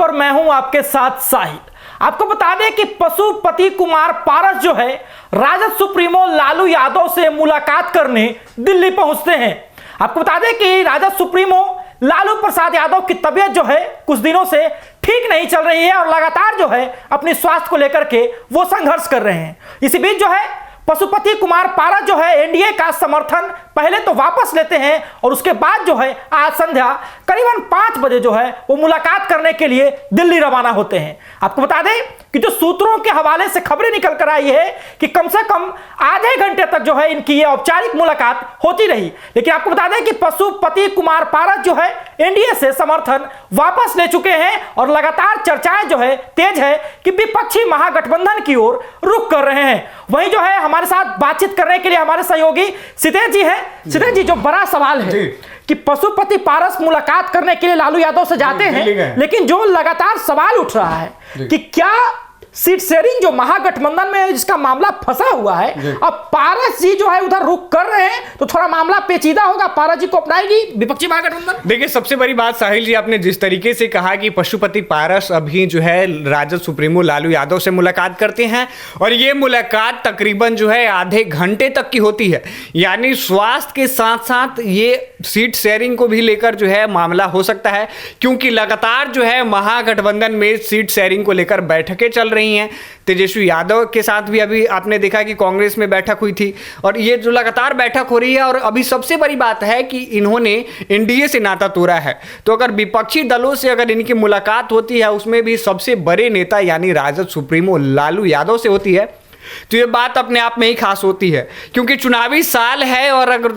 और मैं हूं आपके साथ साहिल। आपको बता दें कि पशुपति कुमार पारस जो है राजद सुप्रीमो लालू यादव से मुलाकात करने दिल्ली पहुंचते हैं। आपको बता दें कि राजद सुप्रीमो लालू प्रसाद यादव की तबीयत जो है कुछ दिनों से ठीक नहीं चल रही है और लगातार जो है अपने स्वास्थ्य को लेकर के वो संघर्ष कर रहे हैं। इसी बीच जो है पशुपति कुमार पारस जो है एनडीए का समर्थन पहले तो वापस लेते हैं और उसके बाद जो है आज संध्या करीबन 5 बजे जो है वो मुलाकात करने के लिए दिल्ली रवाना होते हैं। आपको बता दें कि जो सूत्रों के हवाले से खबरें निकल कर आई है कि कम से कम आधे घंटे तक जो है इनकी ये औपचारिक मुलाकात होती रही, लेकिन आपको बता दें कि पशुपति कुमार पारस जो है एनडीए से समर्थन वापस ले चुके हैं और लगातार चर्चाएं जो है तेज है कि विपक्षी महागठबंधन की ओर रुख कर रहे हैं। वहीं जो है हमारे साथ बातचीत करने के लिए हमारे सहयोगी सिद्धेश जी हैं। सिद्धेश जी, जो बड़ा सवाल है कि पशुपति पारस मुलाकात करने के लिए लालू यादव से जाते हैं, लेकिन जो लगातार सवाल उठ रहा है कि क्या सीट शेयरिंग जो महागठबंधन में जिसका मामला फंसा हुआ है, अब पारस जी जो है उधर रुख कर रहे हैं तो थोड़ा मामला पेचीदा होगा। पारस जी को अपनाएगी विपक्षी महागठबंधन। देखिए, सबसे बड़ी बात साहिल जी, आपने जिस तरीके से कहा कि पशुपति पारस अभी जो है राजद सुप्रीमो लालू यादव से मुलाकात करते हैं और ये मुलाकात तकरीबन जो है आधे घंटे तक की होती है, यानी स्वास्थ्य के साथ साथ ये सीट शेयरिंग को भी लेकर जो है मामला हो सकता है, क्योंकि लगातार जो है महागठबंधन में सीट शेयरिंग को लेकर बैठकें चल रही हैं। तेजस्वी यादव के साथ भी अभी आपने देखा कि कांग्रेस में बैठक हुई थी और ये जो लगातार बैठक हो रही है, और अभी सबसे बड़ी बात है कि इन्होंने एनडीए से नाता तोड़ा है, तो अगर विपक्षी दलों से अगर इनकी मुलाकात होती है, उसमें भी सबसे बड़े नेता यानी राजद सुप्रीमो लालू यादव से होती है, तो ये बात अपने आप में ही खास होती है, क्योंकि चुनावी साल है और अगर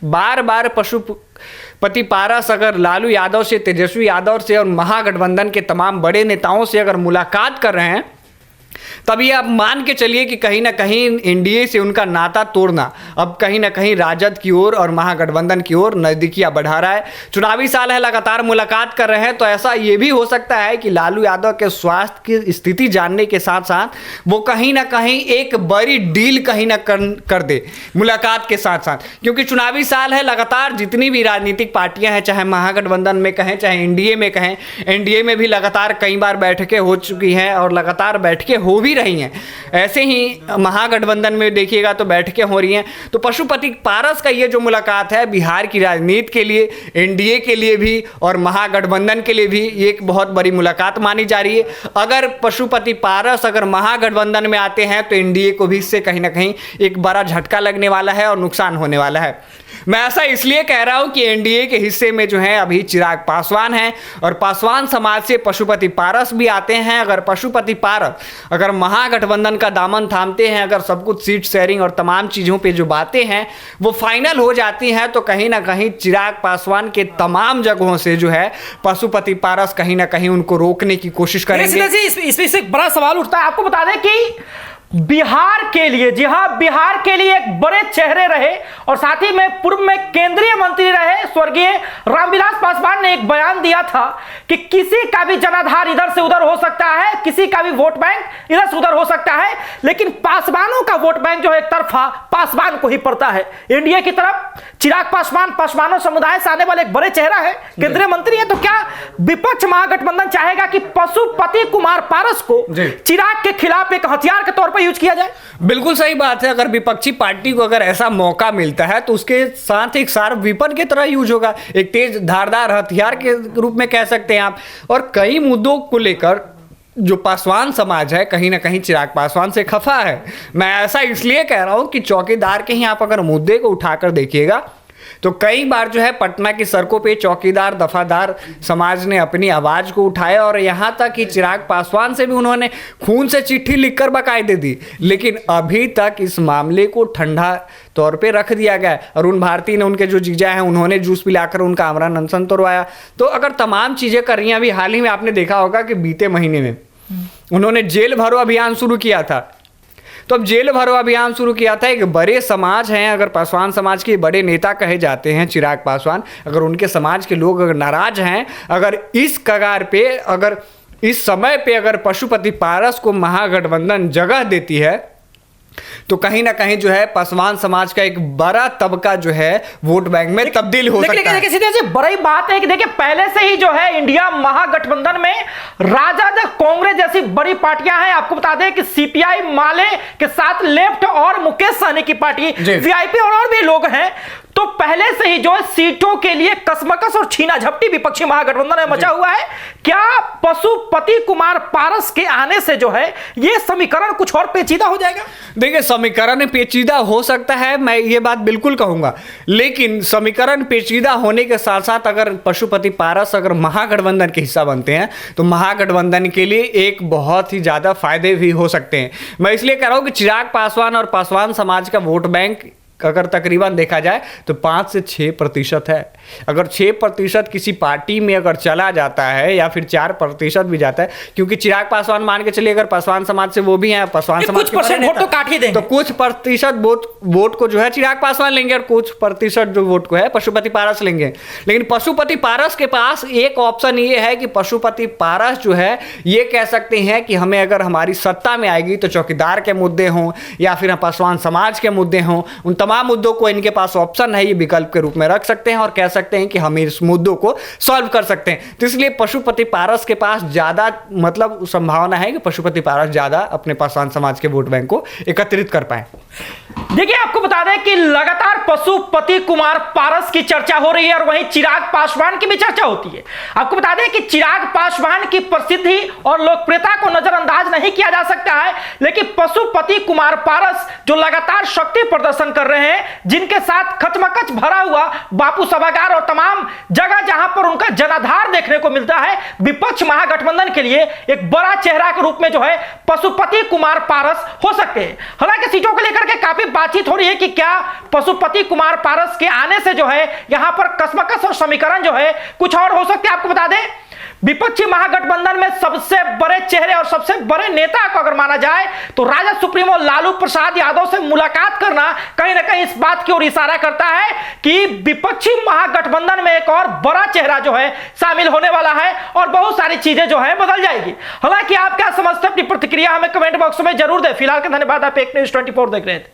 बार बार पशुपति पारस अगर लालू यादव से, तेजस्वी यादव से और महागठबंधन के तमाम बड़े नेताओं से अगर मुलाकात कर रहे हैं, तभी आप मान के चलिए कि कहीं ना कहीं एनडीए से उनका नाता तोड़ना अब कहीं ना कहीं राजद की ओर और महागठबंधन की ओर नजदीकियां बढ़ा रहा है। चुनावी साल है, लगातार मुलाकात कर रहे हैं, तो ऐसा ये भी हो सकता है कि लालू यादव के स्वास्थ्य की स्थिति जानने के साथ साथ वो कहीं ना कहीं एक बड़ी डील कहीं ना कर दे मुलाकात के साथ साथ, क्योंकि चुनावी साल है, लगातार जितनी भी राजनीतिक पार्टियां हैं, चाहे महागठबंधन में कहें चाहे एनडीए में कहें, एनडीए में भी लगातार कई बार बैठकें हो चुकी हैं और लगातार बैठकें हो भी रही हैं। ऐसे ही महागठबंधन में देखिएगा तो बैठकें हो रही हैं। तो पशुपति पारस का ये जो मुलाकात है बिहार की राजनीति के लिए, एनडीए के लिए भी और महागठबंधन के लिए भी ये एक बहुत बड़ी मुलाकात मानी जा रही है। अगर पशुपति पारस अगर महागठबंधन में आते हैं तो एनडीए को भी इससे कहीं ना कहीं एक बड़ा झटका लगने वाला है और नुकसान होने वाला है। मैं ऐसा इसलिए कह रहा हूं कि एनडीए के हिस्से में जो है अभी चिराग पासवान हैं और पासवान समाज से पशुपति पारस भी आते हैं। अगर पशुपति पारस अगर महागठबंधन का दामन थामते हैं, अगर सब कुछ सीट शेयरिंग और तमाम चीज़ों पे जो बातें हैं वो फाइनल हो जाती हैं, तो कहीं ना कहीं चिराग पासवान के तमाम जगहों से जो है पशुपति पारस कहीं ना कहीं उनको रोकने की कोशिश करेंगे। इसमें से बड़ा सवाल उठता है। आपको बता दें कि बिहार के लिए, जी हां, बिहार के लिए एक बड़े चेहरे रहे और साथ ही में पूर्व में केंद्रीय मंत्री रहे स्वर्गीय रामविलास पासवान ने एक बयान दिया था कि किसी का भी जनाधार इधर से उधर हो सकता है, किसी का भी वोट बैंक इधर से उधर हो सकता है, लेकिन पासवानों का वोट बैंक जो है एक तरफा पासवान को ही पड़ता है। इंडिया की तरफ चिराग पासवान पासवानों समुदाय से आने वाले एक बड़े चेहरा है, केंद्रीय मंत्री है, तो क्या विपक्ष महागठबंधन चाहेगा कि पशुपति कुमार पारस को चिराग के खिलाफ एक हथियार के तौर पर यूज किया जाए? बिल्कुल सही बात है। अगर विपक्षी पार्टी को अगर ऐसा मौका मिलता है तो उसके साथ एक शार्प वेपन की तरह यूज होगा, एक तेज धारदार हथियार के रूप में कह सकते हैं आप। और कई मुद्दों को लेकर जो पासवान समाज है कहीं ना कहीं चिराग पासवान से खफा है। मैं ऐसा इसलिए कह रहा हूं कि चौकीदार के ही आप अगर मुद्दे को उठाकर देखिएगा तो कई बार जो है पटना की सड़कों पे चौकीदार दफादार समाज ने अपनी आवाज को उठाया और यहां तक कि चिराग पासवान से भी उन्होंने खून से चिट्ठी लिखकर बाकायदे दी, लेकिन अभी तक इस मामले को ठंडा तौर पे रख दिया गया। अरुण भारती ने, उनके जो जीजा हैं, उन्होंने जूस पिलाकर उनका आमरण अनशन तोड़वाया। तो अगर तमाम चीजें कर रही हैं, अभी हाल ही में आपने देखा होगा कि बीते महीने में उन्होंने जेल भरो अभियान शुरू किया था। तो अब जेल भरो अभियान शुरू किया था। एक बड़े समाज हैं, अगर पासवान समाज के बड़े नेता कहे जाते हैं चिराग पासवान, अगर उनके समाज के लोग अगर नाराज हैं, अगर इस कगार पे, अगर इस समय पे अगर पशुपति पारस को महागठबंधन जगह देती है तो कहीं ना कहीं जो है पासवान समाज का एक बड़ा तबका जो है वोट बैंक में तब्दील हो सकता है। सीधे से बड़ी बात है कि देखिए पहले से ही जो है इंडिया महागठबंधन में राजद, कांग्रेस जैसी बड़ी पार्टियां हैं। आपको बता दें कि सीपीआई माले के साथ लेफ्ट और मुकेश सहनी की पार्टी, वीआईपी और भी लोग हैं। तो पहले से ही जो है सीटों के लिए कसमकस और छीना झपटी विपक्षी महागठबंधन में मचा हुआ है। क्या पशुपति कुमार पारस के आने से जो है यह समीकरण कुछ और पेचीदा हो जाएगा? देखिए समीकरण पेचीदा हो सकता है, मैं ये बात बिल्कुल कहूंगा, लेकिन समीकरण पेचीदा होने के साथ साथ अगर पशुपति पारस अगर महागठबंधन के हिस्सा बनते हैं तो महागठबंधन के लिए एक बहुत ही ज्यादा फायदे भी हो सकते हैं। मैं इसलिए कह रहा हूं कि चिराग पासवान और पासवान समाज का वोट बैंक अगर तकरीबन देखा जाए तो 5 से 6% है। अगर 6% किसी पार्टी में अगर चला जाता है या फिर 4% भी जाता है, क्योंकि चिराग पासवान मान के चलिए अगर पासवान समाज से वो भी हैं, पासवान समाज कुछ परसेंट वोट तो काट ही देंगे, तो कुछ प्रतिशत वोट को जो है चिराग पासवान लेंगे और कुछ प्रतिशत जो वोट को है पशुपति पारस लेंगे। लेकिन पशुपति पारस के पास एक ऑप्शन ये है कि पशुपति पारस जो है ये कह सकते हैं कि हमें अगर हमारी सत्ता में आएगी तो चौकीदार के मुद्दे हों या फिर पासवान समाज के मुद्दे हों, उन तमाम मुद्दों को इनके पास ऑप्शन है, ये विकल्प के रूप में रख सकते हैं और कह सकते हैं कि हम इस मुद्दों को सॉल्व कर सकते हैं। तो इसलिए पशुपति पारस के पास ज्यादा मतलब संभावना है कि पशुपति पारस ज्यादा अपने पासवान समाज के वोट बैंक को एकत्रित कर पाए। देखिए आपको बता दें कि लगातार पशुपति कुमार पारस की चर्चा हो रही है और वहीं चिराग पासवान की भी चर्चा होती है। आपको बता दें कि चिराग पासवान की प्रसिद्धि और लोकप्रियता को नजरअंदाज नहीं किया जा सकता है, लेकिन पशुपति कुमार पारस जो लगातार शक्ति प्रदर्शन कर रहे हैं, जिनके साथ खचमकच भरा हुआ बापू सभागार और तमाम जगह जहां पर उनका जनाधार देखने को मिलता है, विपक्ष महागठबंधन के लिए एक बड़ा चेहरा के रूप में जो है पशुपति कुमार पारस हो सकते हैं। हालांकि सीटों को लेकर के काफी बातचीत हो रही है कि क्या पशुपति कुमार पारस के आने से जो है यहां पर कसमकस और समीकरण जो है कुछ और हो सकते हैं। आपको बता दें विपक्षी महागठबंधन में सबसे बड़े चेहरे और सबसे बड़े नेता को अगर माना जाए तो राजद सुप्रीमो लालू प्रसाद यादव से मुलाकात करना कहीं ना कहीं इस बात की ओर इशारा करता है कि विपक्षी महागठबंधन में एक और बड़ा चेहरा जो है शामिल होने वाला है और बहुत सारी चीजें जो है बदल जाएगी। हालांकि आप क्या समझते हैं, अपनी प्रतिक्रिया हमें कमेंट बॉक्स में जरूर दें। फिलहाल के धन्यवाद। आप एक न्यूज़ 24 देख रहे थे।